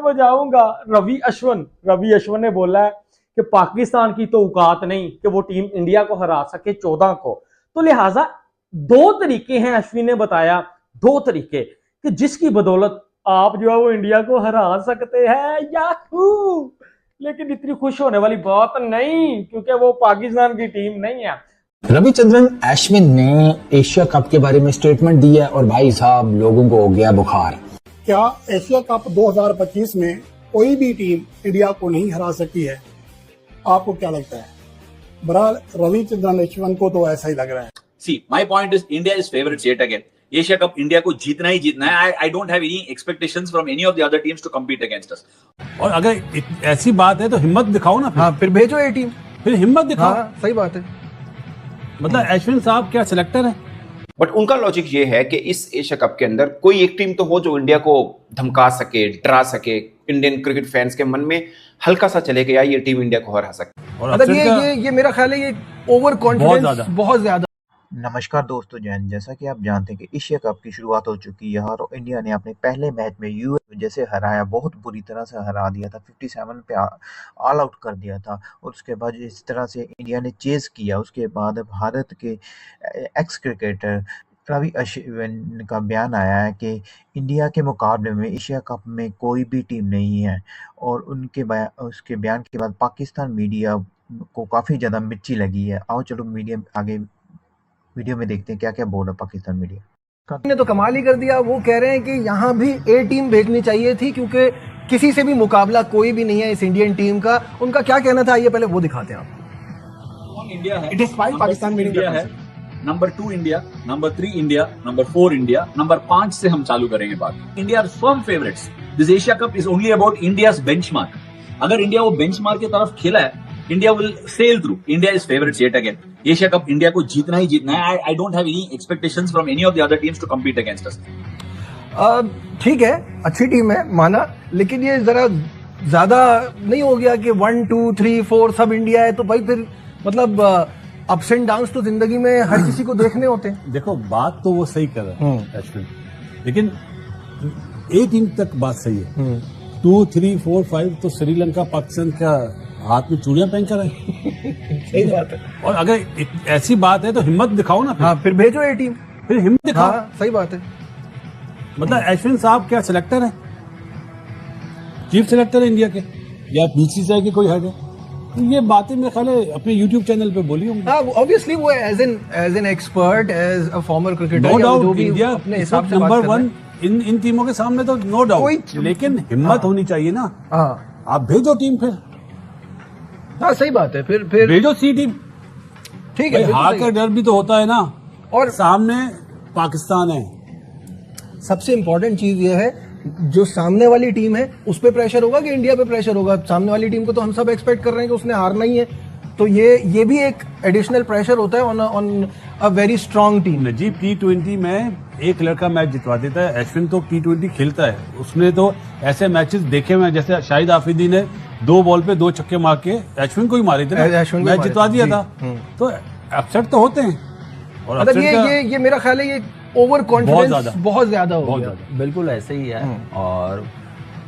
मैं बजाऊंगा। रवि अश्विन ने बोला है कि पाकिस्तान की तो औकात नहीं कि वो टीम इंडिया को हरा सके 14 को, तो लिहाजा दो तरीके हैं, अश्विन ने बताया, दो तरीके कि जिसकी बदौलत आप जो है वो इंडिया को हरा सकते हैं। याहू! लेकिन इतनी खुश होने वाली बात नहीं, क्योंकि वो पाकिस्तान की टीम नहीं है। रविचंद्रन अश्विन ने एशिया कप के बारे में स्टेटमेंट दी है और भाई साहब लोगों को हो गया बुखार। क्या एशिया कप 2025 में कोई भी टीम इंडिया को नहीं हरा सकती है? आपको क्या लगता है? बहरहाल रविचंद्रन अश्विन को तो ऐसा ही लग रहा है। See, my point is India is favorites yet again. Asia Cup India को जीतना ही जीतना है। I don't have any expectations from any of the other teams to compete against us. और अगर ऐसी बात है तो हिम्मत दिखाओ ना। हाँ, फिर भेजो ये टीम, फिर हिम्मत दिखाओ। हाँ, सही बात है। मतलब अश्विन साहब क्या सिलेक्टर है? बट उनका लॉजिक ये है कि इस एशिया कप के अंदर कोई एक टीम तो हो जो इंडिया को धमका सके, डरा सके, इंडियन क्रिकेट फैंस के मन में हल्का सा चले गया ये टीम इंडिया को हरा सकती। और मतलब ये मेरा ख्याल है ये ओवर कॉन्फिडेंस बहुत ज्यादा। नमस्कार दोस्तों, जैसा कि आप जानते हैं कि एशिया कप की शुरुआत हो चुकी है और इंडिया ने अपने पहले मैच में यूएस जैसे हराया, बहुत बुरी तरह से हरा दिया था, 57 पे ऑल आउट कर दिया था। और उसके बाद इस तरह से इंडिया ने चेज किया। उसके बाद भारत के एक्स क्रिकेटर रवि अश्विन का बयान आया है कि इंडिया के मुकाबले में एशिया कप में कोई भी टीम नहीं है। और उसके बयान के बाद पाकिस्तान मीडिया को काफ़ी ज़्यादा मिर्ची लगी है। आओ चलो आगे वीडियो में देखते हैं क्या क्या बोल रहा पाकिस्तान मीडिया ने। तो कमाल ही कर दिया। वो कह रहे हैं कि यहाँ भी ए टीम भेजनी चाहिए थी क्योंकि किसी से भी मुकाबला कोई भी नहीं है इस इंडियन टीम का। उनका क्या कहना था, आइए पहले वो दिखाते हैं आपको। इंडिया है, Despite पाकिस्तान winning इंडिया है, number 2 India, number 3 India, number 4 India, number 5 से हम चालू करेंगे बात। India are firm favourites. This Asia Cup is only about India's benchmark. अगर इंडिया वो बेंचमार्क की तरफ खेला है, India will sail through. India is favourites yet again. Asia Cup India को जीतना ही जीतना है। I don't have any expectations from any of the other teams to compete against us. ठीक है, अच्छी टीम है माना, लेकिन ये जरा ज्यादा नहीं हो गया कि 1 2 3 4 सब इंडिया है? तो भाई फिर मतलब अप्स एंड डाउन्स तो जिंदगी में हर किसी को देखने होते हैं। देखो बात तो वो सही कर रहा है अश्विन, लेकिन ए टीम तक बात सही है। 2 3 4 5 तो श्रीलंका पाकिस्तान का हाथ में चूड़ियां पहन कर है। सही बात है। और अगर ऐसी बात है तो हिम्मत दिखाओ ना। हाँ, फिर भेजो ये टीम, फिर हिम्मत दिखाओ। हाँ, सही बात है। मतलब अश्विन साहब क्या सिलेक्टर है, चीफ सिलेक्टर है इंडिया के, या बीसीसीआई के कोई हेड है? तो ये बातें मेरे ख्याल है अपने यूट्यूब चैनल पे बोली होंगी। हाँ, ऑब्वियसली वो as an expert, as a former cricketer, no doubt जो भी इंडिया अपने हिसाब से नंबर 1 इन टीमों के सामने तो नो डाउट, लेकिन हिम्मत होनी चाहिए ना। हाँ, आप भेजो टीम, फिर हाँ सही बात है। फिर भेजो सी टीम। ठीक है, हार का डर भी तो होता है ना, और सामने पाकिस्तान है। सबसे इंपॉर्टेंट चीज ये है, जो सामने वाली टीम है उस पर प्रेशर होगा कि इंडिया पे प्रेशर होगा? सामने वाली टीम को तो हम सब एक्सपेक्ट कर रहे हैं कि उसने हारना ही है, तो ये भी एक एडिशनल प्रेशर होता है on a very strong team. Najeeb T20 में एक लड़का मैच जितवा देता है। अश्विन तो T20 खेलता है, उसने तो ऐसे मैचेस देखे हुए हैं, जैसे शाहिद आफरीदी ने 2 बॉल पे 2 छक्के मार के अश्विन को ही मारे थे, मैच जितवा दिया था। तो अपसेट तो होते हैं। और मतलब ये मेरा ख्याल है ये ओवर कॉन्फिडेंस बहुत ज्यादा हो गया। बिल्कुल ऐसे ही है। और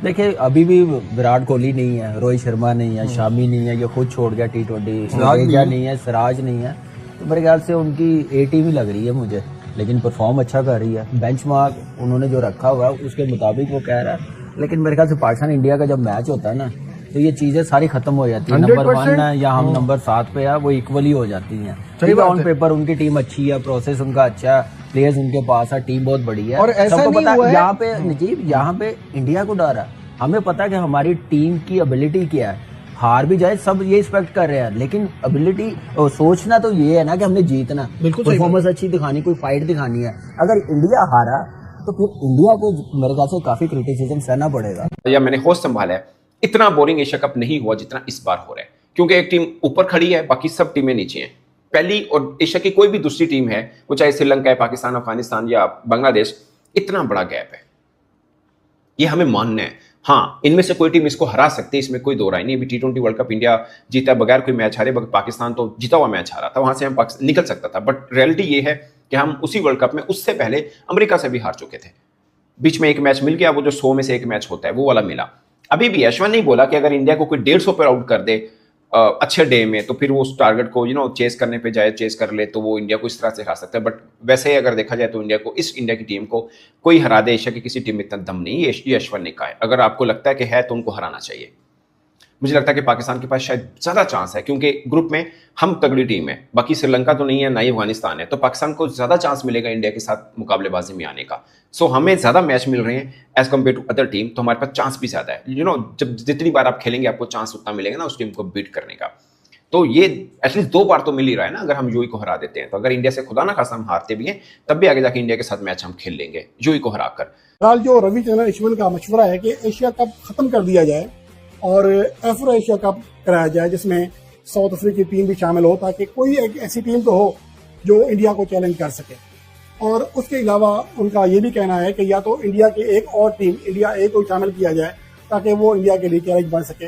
देखिए अभी भी विराट कोहली नहीं है, रोहित शर्मा नहीं है, शामी नहीं है, ये खुद छोड़ गया T20, जडेजा नहीं है, सिराज नहीं है। तो मेरे ख्याल से उनकी ए टीम ही लग रही है मुझे, लेकिन परफॉर्म अच्छा कर रही है। बेंचमार्क उन्होंने जो रखा हुआ है उसके मुताबिक वो कह रहा है, लेकिन मेरे ख्याल से पाकिस्तान इंडिया का जब मैच होता है ना, तो ये चीजें सारी खत्म हो जाती है। नंबर 1 है या हम नंबर 7 पे है, वो इक्वली हो जाती हैं। ठीक है, ऑन पेपर उनकी टीम अच्छी है, प्रोसेस उनका अच्छा है, प्लेयर्स उनके पास है, टीम बहुत बड़ी है। और ऐसा सबको नहीं पता हुआ है है यहाँ पे नजीब, यहाँ पे इंडिया को डर है। हमें पता है कि हमारी टीम की एबिलिटी क्या है, हार भी जाए सब ये एक्सपेक्ट कर रहे हैं, लेकिन एबिलिटी सोचना तो ये है ना कि हमने जीतना, परफॉर्मेंस अच्छी दिखानी, कोई फाइट दिखानी है। अगर इंडिया हारा तो फिर इंडिया को मेरे ख्याल से काफी क्रिटिसिज्म सहना पड़ेगा। या मैंने होश संभाला है, इतना बोरिंग एशिया कप नहीं हुआ जितना इस बार हो रहा है, क्योंकि एक टीम ऊपर खड़ी है, बाकी सब टीमें नीचे हैं। पहली और एशिया की कोई भी दूसरी टीम है, वो चाहे श्रीलंका है, पाकिस्तान, अफगानिस्तान या बांग्लादेश, इतना बड़ा गैप है, ये हमें मानना है। हाँ, इनमें से कोई टीम इसको हरा सकती है, इसमें कोई दो राय नहीं। अभी T20 वर्ल्ड कप इंडिया जीता बगैर कोई मैच हारे, पाकिस्तान तो जीता हुआ मैच हारा था, वहां से हम निकल सकता था। बट रियलिटी ये है कि हम उसी वर्ल्ड कप में उससे पहले अमेरिका से भी हार चुके थे। बीच में एक मैच मिल गया, वो जो 100 में से एक मैच होता है वो वाला मिला। अभी भी अश्विन नहीं बोला कि अगर इंडिया को कोई 150 पे आउट कर दे अच्छे डे में, तो फिर वो उस टारगेट को चेस करने पे जाए, चेस कर ले, तो वो इंडिया को इस तरह से हरा सकता है। बट वैसे ही अगर देखा जाए तो इंडिया की टीम को कोई हरा दे, एशिया की किसी टीम में इतना दम नहीं, ये अश्विन ने कहा है। अगर आपको लगता है कि है तो उनको हराना चाहिए। मुझे लगता है कि पाकिस्तान के पास शायद ज्यादा चांस है, क्योंकि ग्रुप में हम तगड़ी टीम है, बाकी श्रीलंका तो नहीं है, ना ही अफगानिस्तान है, तो पाकिस्तान को ज्यादा चांस मिलेगा इंडिया के साथ मुकाबलेबाजी में आने का। सो हमें ज्यादा मैच मिल रहे हैं as compare to other team, तो हमारे पास चांस भी ज्यादा है। जब जितनी बार आप खेलेंगे आपको चांस उतना मिलेगा ना उस टीम को बीट करने का। तो ये एटलीस्ट 2 बार तो मिल ही रहा है ना, अगर हम यूएई को हरा देते हैं तो। अगर इंडिया से खुदा ना खासा हम हारते भी हैं, तब भी आगे जाके इंडिया के साथ मैच हम खेल लेंगे यूएई को हराकर। फिलहाल जो रविचंद्रन अश्विन का मशवरा है कि एशिया कप खत्म कर दिया जाए और एफ्रो एशिया कप कराया जाए, जिसमें साउथ अफ्रीका की टीम भी शामिल हो, ताकि कोई एक ऐसी टीम तो हो जो इंडिया को चैलेंज कर सके। और उसके अलावा उनका ये भी कहना है कि या तो इंडिया की एक और टीम, इंडिया ए को शामिल किया जाए ताकि वो इंडिया के लिए चैलेंज बन सके।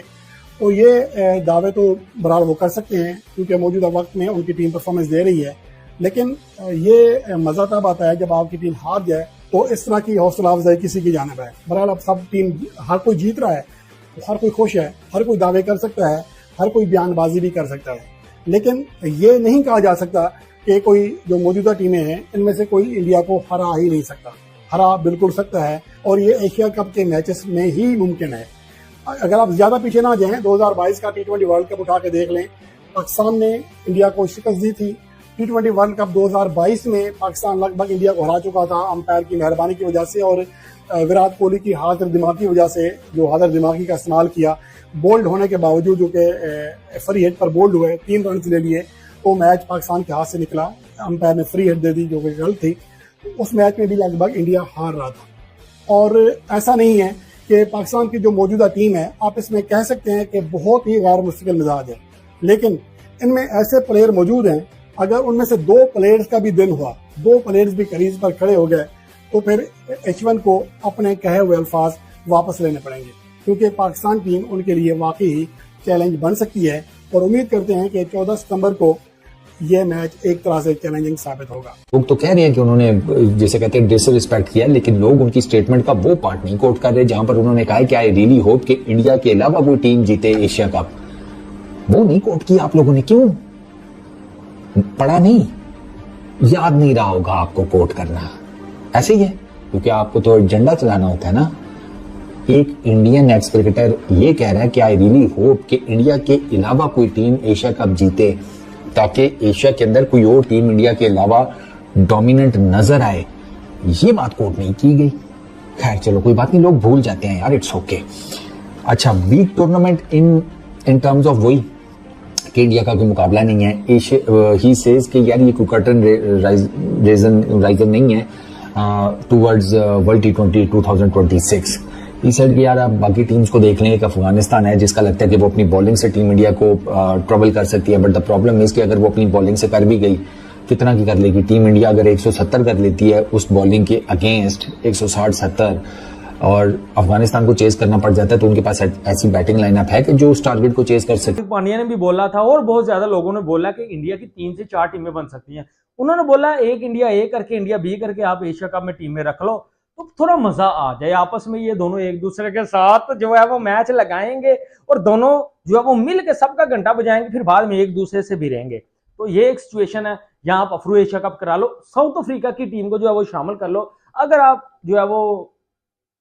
तो ये दावे तो बहरहाल वो कर सकते हैं, क्योंकि मौजूदा वक्त में उनकी टीम परफॉर्मेंस दे रही है। लेकिन ये मजा तब आता है जब आपकी टीम हार जाए, तो इस तरह की हौसला अफजाई किसी की जानिब है। बहरहाल अब सब टीम, हर कोई जीत रहा है, हर कोई खुश है, हर कोई दावे कर सकता है, हर कोई बयानबाजी भी कर सकता है। लेकिन ये नहीं कहा जा सकता कि कोई जो मौजूदा टीमें हैं इनमें से कोई इंडिया को हरा ही नहीं सकता। हरा बिल्कुल सकता है, और ये एशिया कप के मैचेस में ही मुमकिन है। अगर आप ज्यादा पीछे ना जाएं, 2022 का T20 वर्ल्ड कप उठा के देख लें, पाकिस्तान ने इंडिया को शिकस्त दी थी। T20 वर्ल्ड कप 2022 में पाकिस्तान लगभग इंडिया को हरा चुका था अंपायर की मेहरबानी की वजह से, और विराट कोहली की हाजिर दिमाग की वजह से, जो हाजिर दिमागी का इस्तेमाल किया, बोल्ड होने के बावजूद, जो कि फ्री हिट पर बोल्ड हुए, 3 रन ले लिए, तो मैच पाकिस्तान के हाथ से निकला। अंपायर ने फ्री हिट दे दी जो कि गलत थी। उस मैच में भी लगभग इंडिया हार रहा था। और ऐसा नहीं है कि पाकिस्तान की जो मौजूदा टीम है, आप इसमें कह सकते हैं कि बहुत ही गैर मुस्तकिल मिजाज है, लेकिन इनमें ऐसे प्लेयर मौजूद हैं, अगर उनमें से 2 प्लेयर्स का भी दिन हुआ, 2 प्लेयर्स भी क्रीज पर खड़े हो गए, तो फिर H1 को अपने कहे हुए अल्फाज वापस लेने पड़ेंगे, क्योंकि पाकिस्तान टीम उनके लिए वाकई चैलेंज बन सकती है। और उम्मीद करते हैं कि 14 सितंबर को ये मैच एक तरह से चैलेंजिंग साबित होगा। लोग तो कह रहे हैं कि उन्होंने, जैसे कहते हैं, डिसरिस्पेक्ट किया, लेकिन लोग उनकी स्टेटमेंट का वो पार्ट नहीं कोट कर रहे जहां पर उन्होंने कहा है कि आई रियली होप कि इंडिया के अलावा कोई टीम जीते एशिया कप। वो नहीं कोट किया आप लोगों ने, क्यों? पढ़ा नहीं, याद नहीं रहा होगा आपको कोट करना, ऐसे ही है, क्योंकि आपको तो एजेंडा चलाना होता है ना। एक इंडियन एक्स क्रिकेटर ये कह रहा है कि आई रियली होप कि इंडिया के अलावा कोई टीम एशिया कप जीते, ताकि एशिया के अंदर कोई और टीम इंडिया के अलावा डोमिनेंट नजर आए। ये बात कोट नहीं की गई। खैर चलो कोई बात नहीं, लोग भूल जाते हैं यार, इट्स ओके। अच्छा, weak tournament in terms of वही कि इंडिया का कोई मुकाबला नहीं है। ही सेज कि यार ये कोई कर्टन राइजर नहीं है towards world T20 2026। He said कि यार आप बाकी टीम्स को देख लें, एक अफगानिस्तान है जिसका लगता है कि वो अपनी बॉलिंग से टीम इंडिया को ट्रबल कर सकती है, बट द प्रॉब्लम इज कि अगर वो अपनी बॉलिंग से कर भी गई, कितना की कर लेगी टीम इंडिया? अगर 170 कर लेती है उस बॉलिंग के अगेंस्ट 160-70, और अफगानिस्तान को चेस करना पड़ जाता है, तो उनके पास ऐसी बैटिंग लाइनअप है कि जो उस टारगेट को चेस कर सकते। पांड्या ने भी बोला था, और बहुत ज्यादा लोगों ने बोला कि इंडिया की 3 से 4 टीमें बन सकती हैं। उन्होंने बोला एक इंडिया ए करके, इंडिया बी करके आप एशिया कप में टीमें रख लो, तो थोड़ा मजा आ जाए आपस में। ये दोनों एक दूसरे के साथ जो है वो मैच लगाएंगे, और दोनों जो है वो मिल के सबका घंटा बजाएंगे, फिर बाद में एक दूसरे से भी रहेंगे। तो ये एक सिचुएशन है, यहाँ आप अफ्रो एशिया कप करा लो, साउथ अफ्रीका की टीम को जो है वो शामिल कर लो। अगर आप जो है वो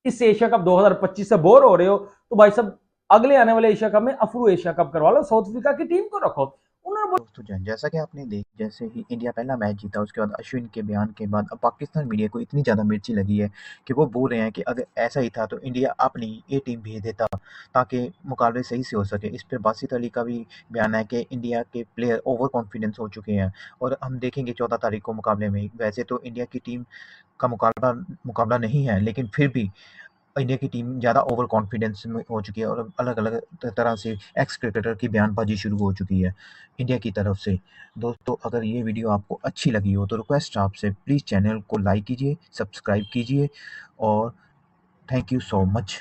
इस एशिया कप 2025 से बोर हो रहे हो, तो भाई साहब अगले आने वाले एशिया कप में अफ्रो एशिया कप करवा लो, साउथ अफ्रीका की टीम को रखो। दोस्तों जैसा कि आपने जैसे ही इंडिया पहला मैच जीता, उसके बाद अश्विन के बयान के बाद अब पाकिस्तान मीडिया को इतनी ज़्यादा मिर्ची लगी है कि वो बोल रहे हैं कि अगर ऐसा ही था तो इंडिया अपनी ए टीम भेज देता ताकि मुकाबले सही से हो सके। इस पर बासित अली का भी बयान है कि इंडिया के प्लेयर ओवर कॉन्फिडेंस हो चुके हैं, और हम देखेंगे 14 तारीख को मुकाबले में। वैसे तो इंडिया की टीम का मुकाबला नहीं है, लेकिन फिर भी इंडिया की टीम ज़्यादा ओवर कॉन्फिडेंस में हो चुकी है, और अलग अलग तरह से एक्स क्रिकेटर की बयानबाजी शुरू हो चुकी है इंडिया की तरफ से। दोस्तों अगर ये वीडियो आपको अच्छी लगी हो तो रिक्वेस्ट आपसे, प्लीज़ चैनल को लाइक कीजिए, सब्सक्राइब कीजिए, और थैंक यू सो मच।